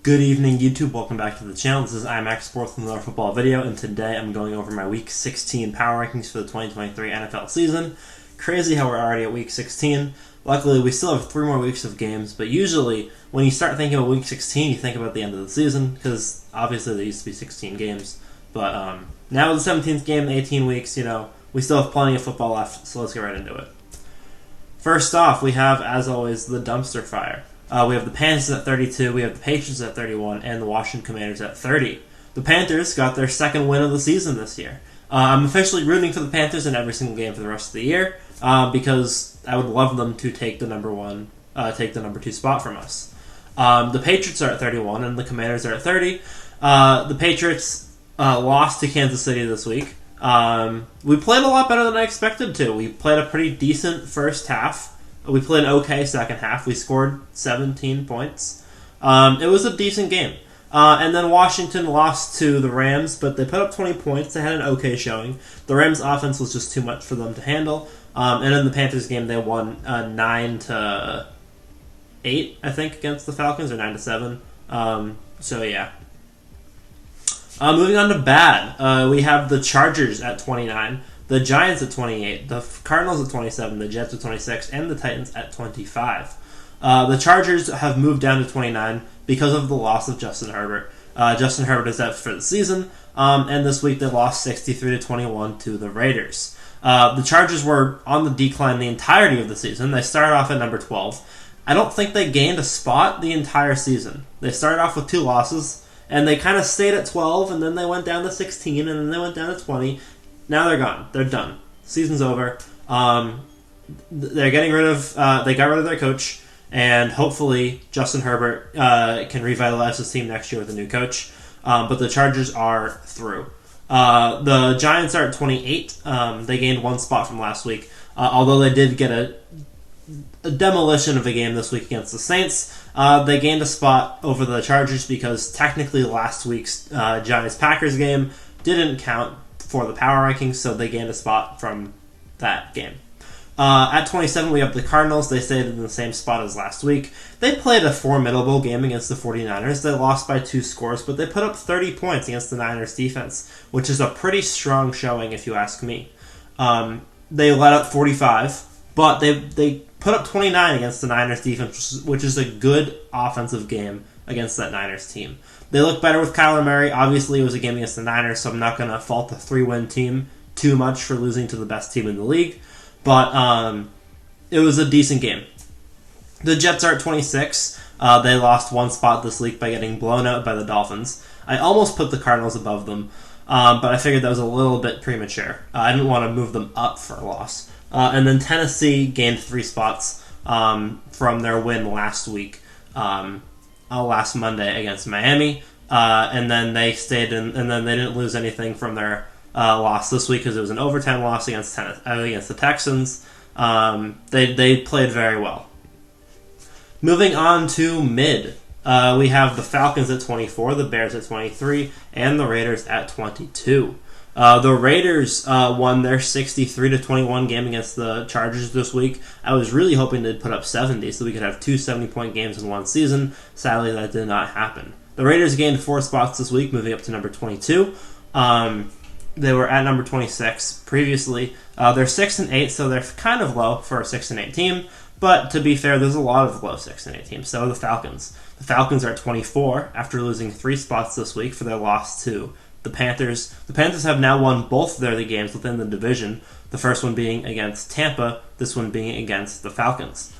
Good evening, YouTube. Welcome back to the channel. This is IMAX Sports with another football video, and today I'm going over my Week 16 Power Rankings for the 2023 NFL season. Crazy how we're already at Week 16. Luckily, we still have 3 more weeks of games, but usually when you start thinking about Week 16, you think about the end of the season, because obviously there used to be 16 games. But now with the 17th game, 18 weeks, we still have plenty of football left, so let's get right into it. First off, we have, as always, the dumpster fire. We have the Panthers at 32, we have the Patriots at 31, and the Washington Commanders at 30. The Panthers got their second win of the season this year. I'm officially rooting for the Panthers in every single game for the rest of the year because I would love them to take the number 2 spot from us. The Patriots are at 31, and the Commanders are at 30. The Patriots lost to Kansas City this week. We played a lot better than I expected to. We played a pretty decent first half. We played an okay second half. We scored 17 points. It was a decent game. And then Washington lost to the Rams, but they put up 20 points. They had an okay showing. The Rams' offense was just too much for them to handle. And in the Panthers game, they won 9-8, I think, against the Falcons, or 9-7. So, yeah. Moving on to bad. We have the Chargers at 29. The Giants at 28, the Cardinals at 27, the Jets at 26, and the Titans at 25. The Chargers have moved down to 29 because of the loss of Justin Herbert. Justin Herbert is out for the season, and this week they lost 63-21 to the Raiders. The Chargers were on the decline the entirety of the season. They started off at number 12. I don't think they gained a spot the entire season. They started off with 2 losses, and they kind of stayed at 12, and then they went down to 16, and then they went down to 20. Now they're gone. They're done. Season's over. They're getting rid of. They got rid of their coach, and hopefully Justin Herbert can revitalize his team next year with a new coach. But the Chargers are through. The Giants are at 28. They gained 1 spot from last week, although they did get a demolition of a game this week against the Saints. They gained a spot over the Chargers because technically last week's Giants-Packers game didn't count for the power rankings, so they gained a spot from that game. At 27, we have the Cardinals. They stayed in the same spot as last week. They played a formidable game against the 49ers. They lost by 2 scores, but they put up 30 points against the Niners defense, which is a pretty strong showing if you ask me. They let up 45, but they put up 29 against the Niners defense, which is a good offensive game against that Niners team. They look better with Kyler Murray. Obviously, it was a game against the Niners, so I'm not going to fault the 3-win team too much for losing to the best team in the league. But it was a decent game. The Jets are at 26. They lost 1 spot this week by getting blown out by the Dolphins. I almost put the Cardinals above them, but I figured that was a little bit premature. I didn't want to move them up for a loss. And then Tennessee gained 3 spots from their win last week. Last Monday against Miami, and then they stayed in, and then they didn't lose anything from their loss this week because it was an overtime loss against the Texans. They played very well. Moving on to mid, we have the Falcons at 24, the Bears at 23, and the Raiders at 22. The Raiders won their 63-21 game against the Chargers this week. I was really hoping they'd put up 70 so we could have 2 70-point games in one season. Sadly, that did not happen. The Raiders gained 4 spots this week, moving up to number 22. They were at number 26 previously. They're 6-8, so they're kind of low for a 6-8 team. But to be fair, there's a lot of low 6-8 teams. So are the Falcons. The Falcons are at 24 after losing 3 spots this week for their loss to the Panthers. The Panthers have now won both their games within the division, the first one being against Tampa, this one being against the Falcons.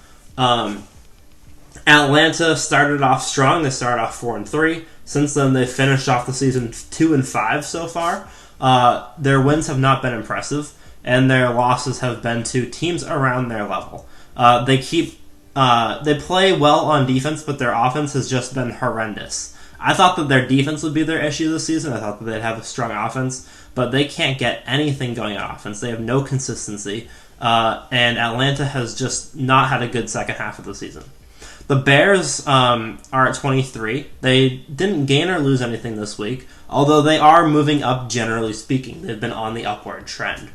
Atlanta started off strong. They started off 4-3. Since then, they've finished off the season 2-5 so far. Their wins have not been impressive, and their losses have been to teams around their level. They play well on defense, but their offense has just been horrendous. I thought that their defense would be their issue this season. I thought that they'd have a strong offense, but they can't get anything going on offense. They have no consistency, and Atlanta has just not had a good second half of the season. The Bears are at 23. They didn't gain or lose anything this week, although they are moving up generally speaking. They've been on the upward trend.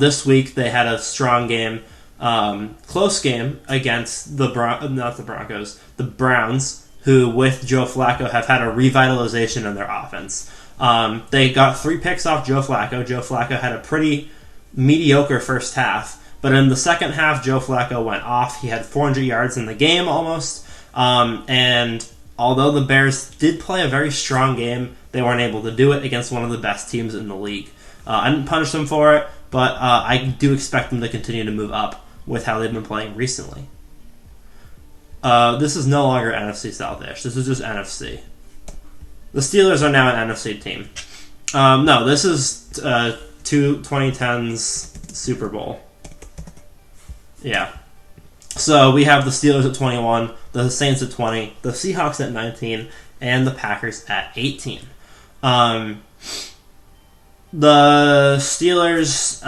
This week they had a strong game, close game against the Browns, who, with Joe Flacco, have had a revitalization in their offense. They got 3 picks off Joe Flacco. Joe Flacco had a pretty mediocre first half, but in the second half, Joe Flacco went off. He had 400 yards in the game almost, and although the Bears did play a very strong game, they weren't able to do it against one of the best teams in the league. I didn't punish them for it, but I do expect them to continue to move up with how they've been playing recently. This is no longer NFC South-ish. This is just NFC. The Steelers are now an NFC team. No, this is 2010's Super Bowl. Yeah. So we have the Steelers at 21, the Saints at 20, the Seahawks at 19, and the Packers at 18. The Steelers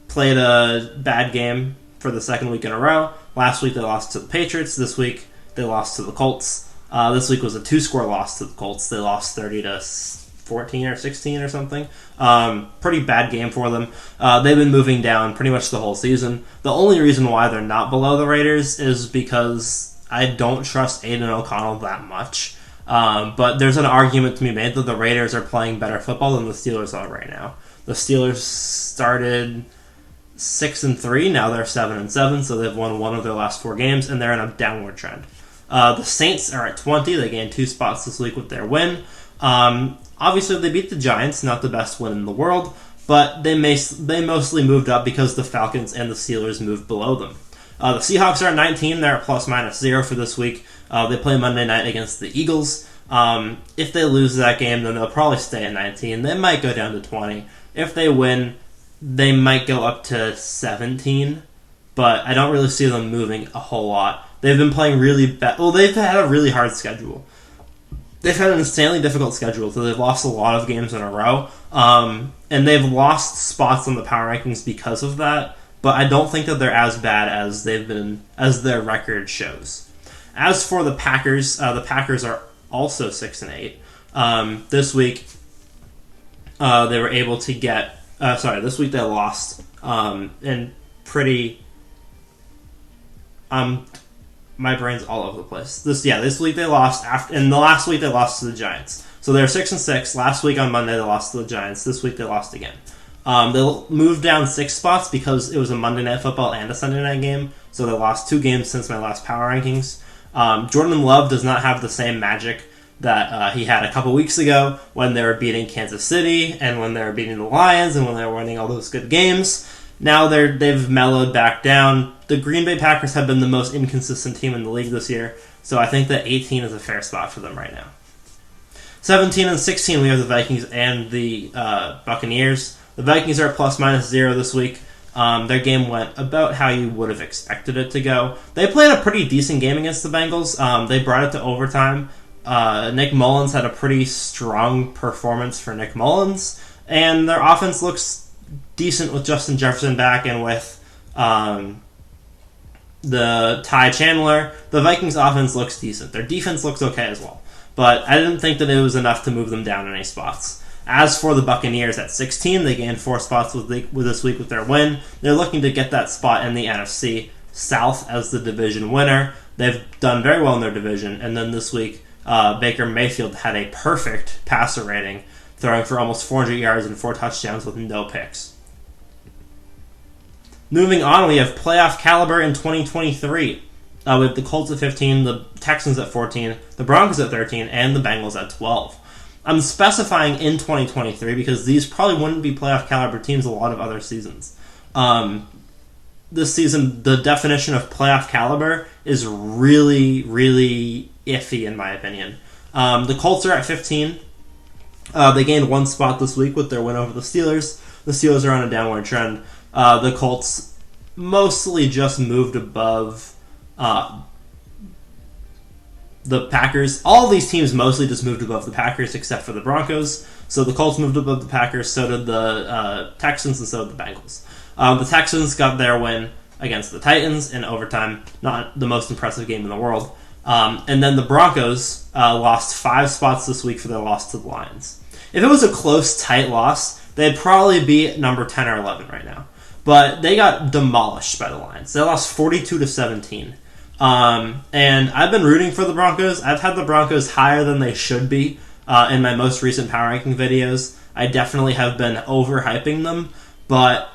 played a bad game for the second week in a row. Last week they lost to the Patriots. This week they lost to the Colts. This week was a 2-score loss to the Colts. They lost 30-14 or 16 or something. Pretty bad game for them. They've been moving down pretty much the whole season. The only reason why they're not below the Raiders is because I don't trust Aiden O'Connell that much. But there's an argument to be made that the Raiders are playing better football than the Steelers are right now. The Steelers started 6-3, now they're 7-7, so they've won 1 of their last 4 games, and they're in a downward trend. The Saints are at 20. They gained 2 spots this week with their win. Obviously, they beat the Giants, not the best win in the world, but they mostly moved up because the Falcons and the Steelers moved below them. The Seahawks are at 19. They're at ±0 for this week. They play Monday night against the Eagles. If they lose that game, then they'll probably stay at 19. They might go down to 20. If they win, they might go up to 17, but I don't really see them moving a whole lot. They've been playing really bad. Well, they've had a really hard schedule. They've had an insanely difficult schedule, so they've lost a lot of games in a row, and they've lost spots on the power rankings because of that, but I don't think that they're as bad as they've been, as their record shows. As for the Packers are also 6-8. This week, they were able to get. This week they lost, and pretty. My brain's all over the place. This week they lost and the last week they lost to the Giants. So they're 6-6. Last week on Monday they lost to the Giants. This week they lost again. They moved down 6 spots because it was a Monday Night Football and a Sunday night game. So they lost 2 games since my last power rankings. Jordan Love does not have the same magic that he had a couple weeks ago when they were beating Kansas City and when they were beating the Lions and when they were winning all those good games. Now they've mellowed back down. The Green Bay Packers have been the most inconsistent team in the league this year, so I think that 18 is a fair spot for them right now. 17 and 16, we have the Vikings and the Buccaneers. The Vikings are at ±0 this week. Their game went about how you would have expected it to go. They played a pretty decent game against the Bengals. They brought it to overtime. Nick Mullins had a pretty strong performance for Nick Mullins, and their offense looks decent with Justin Jefferson back and with the Ty Chandler. The Vikings offense looks decent. Their defense looks okay as well. But I didn't think that it was enough to move them down any spots. As for the Buccaneers at 16, they gained 4 spots with this week with their win. They're looking to get that spot in the NFC South as the division winner. They've done very well in their division. And then this week, Baker Mayfield had a perfect passer rating, throwing for almost 400 yards and 4 touchdowns with no picks. Moving on, we have playoff caliber in 2023. We have the Colts at 15, the Texans at 14, the Broncos at 13, and the Bengals at 12. I'm specifying in 2023 because these probably wouldn't be playoff caliber teams a lot of other seasons. This season, the definition of playoff caliber is really, really iffy in my opinion. The Colts are at 15. They gained 1 spot this week with their win over the Steelers. The Steelers are on a downward trend. The Colts mostly just moved above the Packers. All these teams mostly just moved above the Packers except for the Broncos. So the Colts moved above the Packers, so did the Texans, and so did the Bengals. The Texans got their win against the Titans in overtime. Not the most impressive game in the world. And then the Broncos lost 5 spots this week for their loss to the Lions. If it was a close, tight loss, they'd probably be at number 10 or 11 right now. But they got demolished by the Lions. They lost 42-17. And I've been rooting for the Broncos. I've had the Broncos higher than they should be in my most recent power ranking videos. I definitely have been overhyping them, but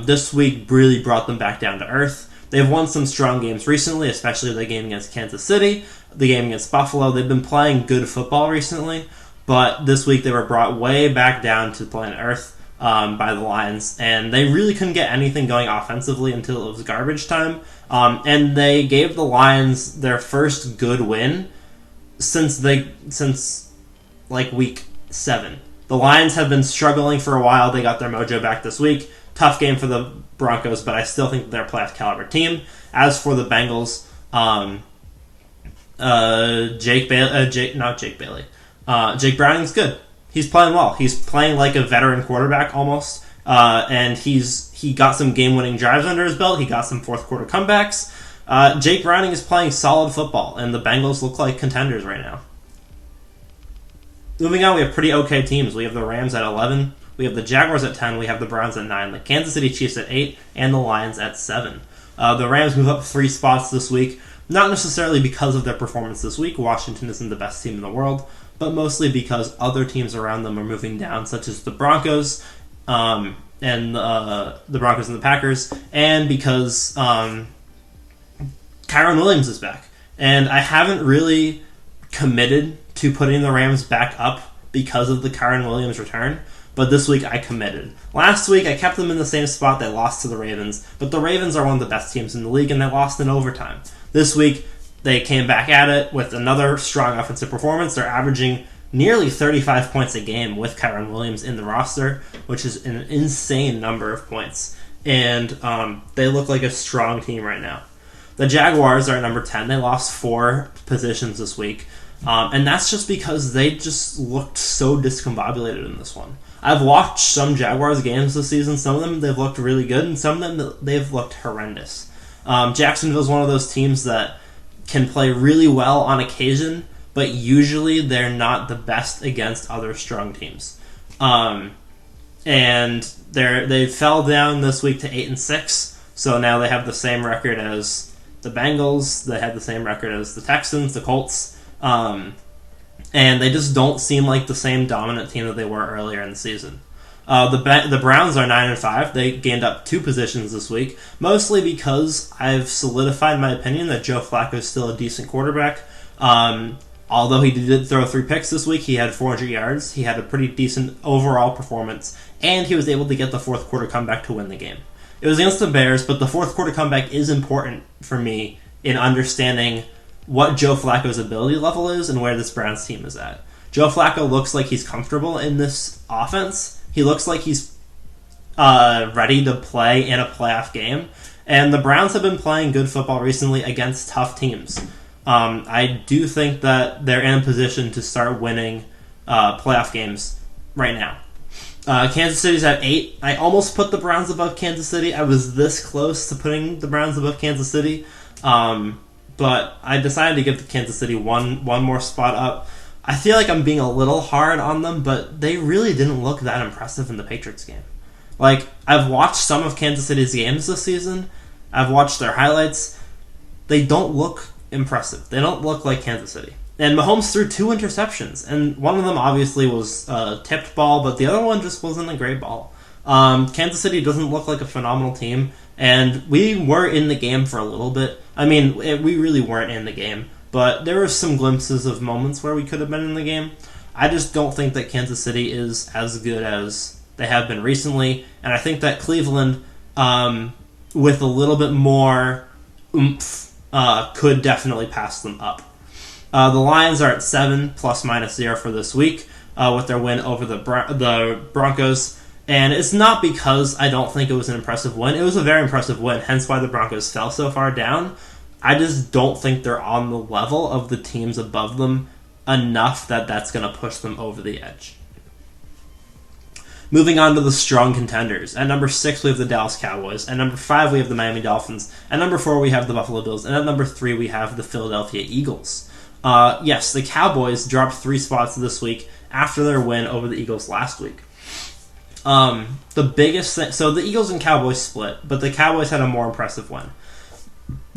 this week really brought them back down to earth. They've won some strong games recently, especially the game against Kansas City, the game against Buffalo. They've been playing good football recently, but this week they were brought way back down to planet Earth by the Lions, and they really couldn't get anything going offensively until it was garbage time. And they gave the Lions their first good win since like week 7. The Lions have been struggling for a while. They got their mojo back this week. Tough game for the Broncos, but I still think they're a playoff caliber team. As for the Bengals, Jake Browning's good. He's playing well. He's playing like a veteran quarterback almost, and he got some game-winning drives under his belt. He got some fourth-quarter comebacks. Jake Browning is playing solid football, and the Bengals look like contenders right now. Moving on, we have pretty okay teams. We have the Rams at 11. We have the Jaguars at 10. We have the Browns at 9. The Kansas City Chiefs at 8. And the Lions at 7. The Rams move up 3 spots this week. Not necessarily because of their performance this week. Washington isn't the best team in the world. But mostly because other teams around them are moving down, such as the Broncos and the Broncos and the Packers. And because Kyron Williams is back. And I haven't really committed to putting the Rams back up because of the Kyron Williams return, but this week I committed. Last week I kept them in the same spot. They lost to the Ravens, but the Ravens are one of the best teams in the league, and they lost in overtime. This week they came back at it with another strong offensive performance. They're averaging nearly 35 points a game with Kyron Williams in the roster, which is an insane number of points, and they look like a strong team right now. The Jaguars are at number 10. They lost 4 positions this week. And that's just because they just looked so discombobulated in this one. I've watched some Jaguars games this season. Some of them, they've looked really good, and some of them, they've looked horrendous. Jacksonville's one of those teams that can play really well on occasion, but usually they're not the best against other strong teams. And they fell down this week to 8-6, so now they have the same record as the Bengals. They have the same record as the Texans, the Colts. And they just don't seem like the same dominant team that they were earlier in the season. The Browns are 9-5. They gained up 2 positions this week, mostly because I've solidified my opinion that Joe Flacco is still a decent quarterback. Although he did throw 3 picks this week, he had 400 yards. He had a pretty decent overall performance, and he was able to get the fourth quarter comeback to win the game. It was against the Bears, but the fourth quarter comeback is important for me in understanding what Joe Flacco's ability level is and where this Browns team is at. Joe Flacco looks like he's comfortable in this offense. He looks like he's ready to play in a playoff game. And the Browns have been playing good football recently against tough teams. I do think that they're in a position to start winning playoff games right now. Kansas City's at 8. I almost put the Browns above Kansas City. I was this close to putting the Browns above Kansas City. But I decided to give the Kansas City one more spot up. I feel like I'm being a little hard on them, but they really didn't look that impressive in the Patriots game. Like, I've watched some of Kansas City's games this season. I've watched their highlights. They don't look impressive. They don't look like Kansas City. And Mahomes threw 2 interceptions, and one of them obviously was a tipped ball, but the other one just wasn't a great ball. Kansas City doesn't look like a phenomenal team, and we were in the game for a little bit. I mean, we really weren't in the game, but there were some glimpses of moments where we could have been in the game. I just don't think that Kansas City is as good as they have been recently, and I think that Cleveland, with a little bit more oomph, could definitely pass them up. The Lions are at 7, ±0 for this week, with their win over the Broncos. And it's not because I don't think it was an impressive win. It was a very impressive win, hence why the Broncos fell so far down. I just don't think they're on the level of the teams above them enough that that's going to push them over the edge. Moving on to the strong contenders. At number 6, we have the Dallas Cowboys. At number 5, we have the Miami Dolphins. At number 4, we have the Buffalo Bills. And at number 3, we have the Philadelphia Eagles. Yes, the Cowboys dropped 3 spots this week after their win over the Eagles last week. The biggest thing, so the Eagles and Cowboys split, but the Cowboys had a more impressive win.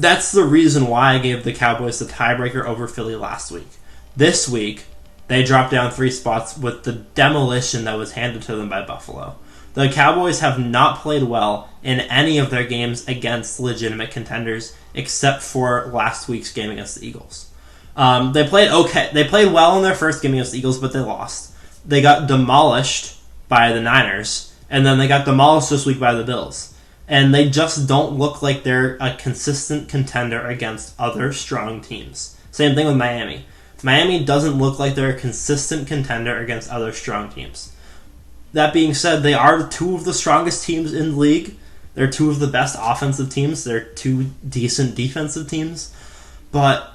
That's the reason why I gave the Cowboys the tiebreaker over Philly last week. This week, they dropped down 3 spots with the demolition that was handed to them by Buffalo. The Cowboys have not played well in any of their games against legitimate contenders, except for last week's game against the Eagles. They played okay. They played well in their first game against the Eagles, but they lost. They got demolished by the Niners, and then they got demolished this week by the Bills. And they just don't look like they're a consistent contender against other strong teams. Same thing with Miami. Miami doesn't look like they're a consistent contender against other strong teams. That being said, they are 2 of the strongest teams in the league. They're 2 of the best offensive teams. They're 2 decent defensive teams. But,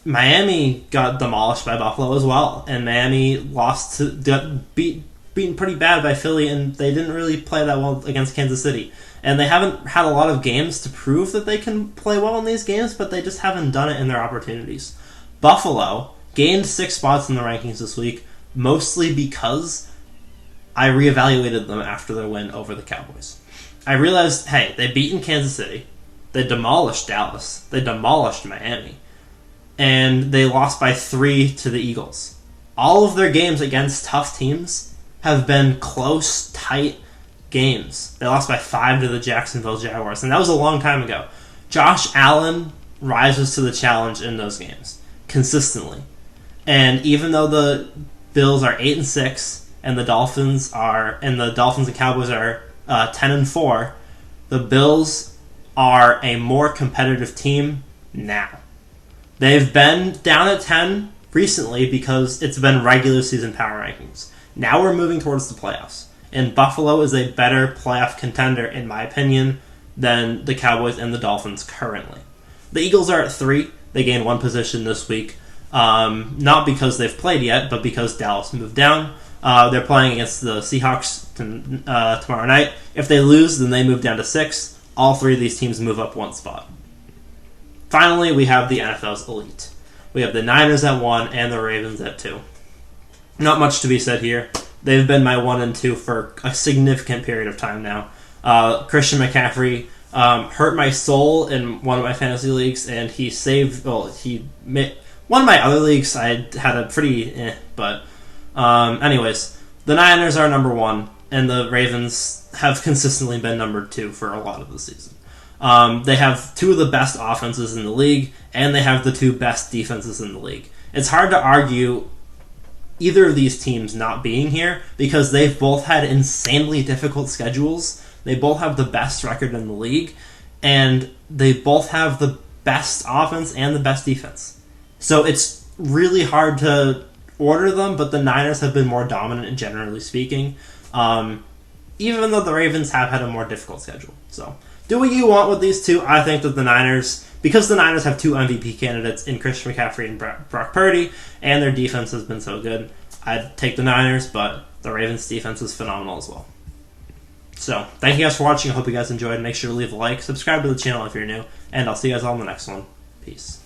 Miami got demolished by Buffalo as well. And Miami got beaten pretty bad by Philly, and they didn't really play that well against Kansas City. And they haven't had a lot of games to prove that they can play well in these games, but they just haven't done it in their opportunities. Buffalo gained 6 spots in the rankings this week, mostly because I reevaluated them after their win over the Cowboys. I realized, hey, they beat Kansas City, they demolished Dallas, they demolished Miami, and they lost by 3 to the Eagles. All of their games against tough teams have been close, tight games. They lost by 5 to the Jacksonville Jaguars, and that was a long time ago. Josh Allen rises to the challenge in those games consistently. And even though the Bills are 8-6 and the Dolphins and Cowboys are 10-4, the Bills are a more competitive team now. They've been down at 10 recently because it's been regular season power rankings. Now we're moving towards the playoffs. And Buffalo is a better playoff contender, in my opinion, than the Cowboys and the Dolphins currently. The Eagles are at 3. They gained 1 position this week. Not because they've played yet, but because Dallas moved down. They're playing against the Seahawks tomorrow night. If they lose, then they move down to 6. All 3 of these teams move up 1 spot. Finally, we have the NFL's elite. We have the Niners at 1 and the Ravens at 2. Not much to be said here. They've been my 1 and 2 for a significant period of time now. Christian McCaffrey hurt my soul in one of my fantasy leagues, and he one of my other leagues I had a pretty but anyways, the Niners are number 1, and the Ravens have consistently been number 2 for a lot of the season. They have 2 of the best offenses in the league, and they have the 2 best defenses in the league. It's hard to argue either of these teams not being here because they've both had insanely difficult schedules. They both have the best record in the league, and they both have the best offense and the best defense. So it's really hard to order them, but the Niners have been more dominant, generally speaking, even though the Ravens have had a more difficult schedule. So do what you want with these 2. I think that the Niners, because the Niners have 2 MVP candidates in Christian McCaffrey and Brock Purdy, and their defense has been so good, I'd take the Niners, but the Ravens' defense is phenomenal as well. So, thank you guys for watching. I hope you guys enjoyed. Make sure to leave a like, subscribe to the channel if you're new, and I'll see you guys all in the next one. Peace.